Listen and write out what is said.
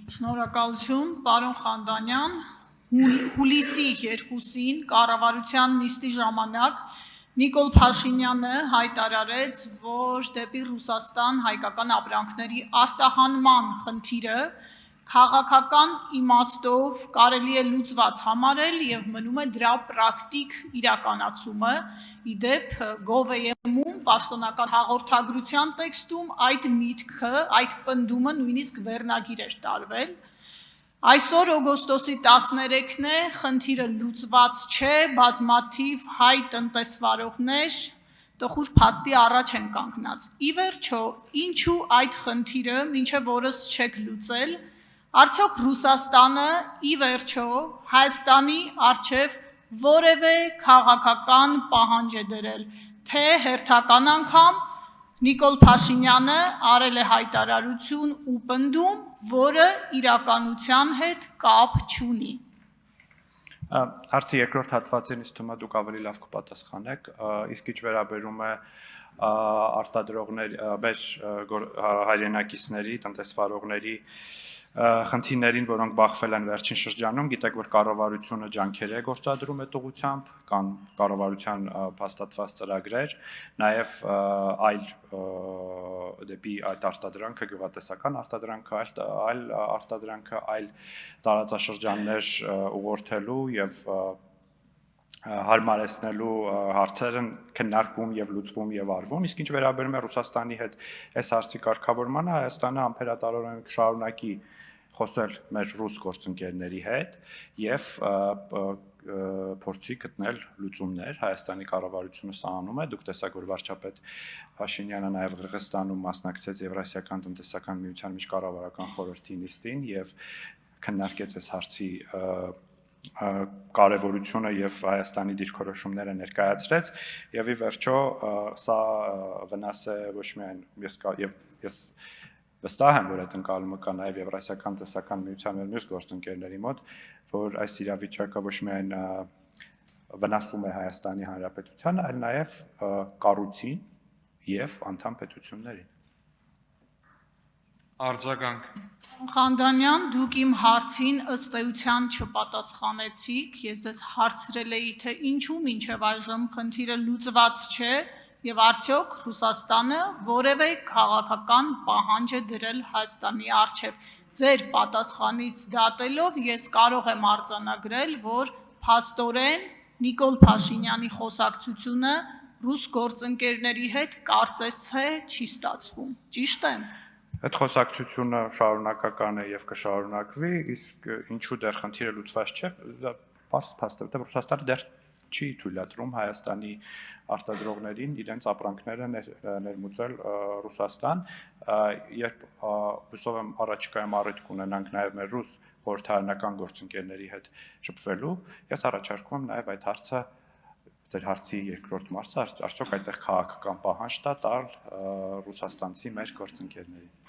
Շնորհակալություն, պարոն Խանդանյան, հուլիսի 2-ին կառավարության նիստի ժամանակ Նիկոլ Փաշինյանը հայտարարեց, որ դեպի Ռուսաստան հայկական ապրանքների արտահանման խնդիրը քաղաքական իմաստով կարելի է լուծված համարել եւ մնում է դրա պրակտիկ իրականացումը։ Իդեպ Gov.am-ում պաշտոնական հաղորդագրության տեքստում այդ միտքը, այդ պնդումը նույնիսկ վերնագիր էր տարվել։ Այսօր օգոստոսի 13-ն է, խնդիրը լուծված չէ, բազմաթիվ հայ տնտեսվարողներ տխուր փաստի առաջ են կանգնած։ Ի վերջո, ինչու այդ խնդիրը մինչև օրս չեք լուծել։ Արդյոք Ռուսաստանը ի վերջո Հայաստանի առջև որևէ քաղաքական պահանջ է դրել, թե հերթական անգամ Նիկոլ Փաշինյանը արել է հայտարարություն ու պնդում, որը իրականության հետ կապ չունի։ Հարցի երկրորդ հատվածին ինձ թվում է դուք ավելի լավ կպատասխանեք, իսկ ինչ վերաբերում է արտադրողների, հայրենակիցների, տնտեսվարողների խնդիրներին, որոնք բախվել են վերջին շրջանում, գիտեք, որ կառավարությունը ջանքեր է գործադրում այդ ուղղությամբ, կան կառավարության փաստացված ծրագրեր, նաև այլ դեպի այդ արտադրանքը, գյուղատնտեսական արտադրանքը, այլ արտադրանքը, այլ տարածաշրջաններ ուղղորդելու եւ հարմարեցնելու հարցերը քննարկվում եւ լուծվում եւ արվում, իսկ ինչ վերաբերում է Ռուսաստանի հետ այս հարցի կարգավորմանը, Հայաստանը ամփոփարորեն կշարունակի խոսել մեր ռուս գործընկերների հետ եւ փորձի գտնել լուծումներ։ Հայաստանի կառավարությունը սա անում է, դուք տեսաք, որ վարչապետ Փաշինյանը նաեւ Ղրղստանում մասնակցեց Եվրասիական տնտեսական միության միջկառավարական խորհրդի նիստին եւ քննարկեց այս հարցի կարևորությունը եւ Հայաստանի դիրքորոշումները ներկայացրեց եւ ի վերջո սա վնաս է ոչ միայն ես վստահ եմ, որ այդ ընկալումը կա նաև Եվրասիական տնտեսական միության մյուս գործընկերների մոտ, որ այս իրավիճակը ոչ միայն վնասում է Հայաստանի Հանրապետությանը, այլ նաև կառույցին եւ անդամ պետություններին։ Արձագանք։ Խանդանյան, դուք իմ հարցին ըստ էության չպատասխանեցիք, ես ձեզ հարցրել էի, թե ինչու մինչև այժմ խնդիրը լուծված չէ եւ արդյոք Ռուսաստանը որևէ քաղաքական պահանջ է դրել Հայաստանի առջև։ Ձեր պատասխանից դատելով ես կարող եմ արձանագրել, որ փաստորեն Նիկոլ Փաշինյանի խոսակցությունը ռուս գործընկերների հետ կարծես թե չի ստացվում։ Ճիշտ է՞։ Այդ խոսակցությունը շարունակական է եւ կշարունակվի, իսկ ինչու դեռ խնդիրը լուծված չէ, դա բարձ փաստ է, որտեղ Ռուսաստանը դեռ չի թույլատրում Հայաստանի արտադրողներին իրենց ապրանքները ներմուծել Ռուսաստան, երբ հուսով եմ առաջիկայում առիթ կունենանք նաև մեր ռուս խորհրդարանական գործընկերների հետ շփվելու, ես առաջարկում եմ նաև այդ հարցը, ձեր հարցի երկրորդ մասը, արդյոք այդտեղ քաղաքական պահանջ տալ ռուսաստանցի մեր գործընկերներին։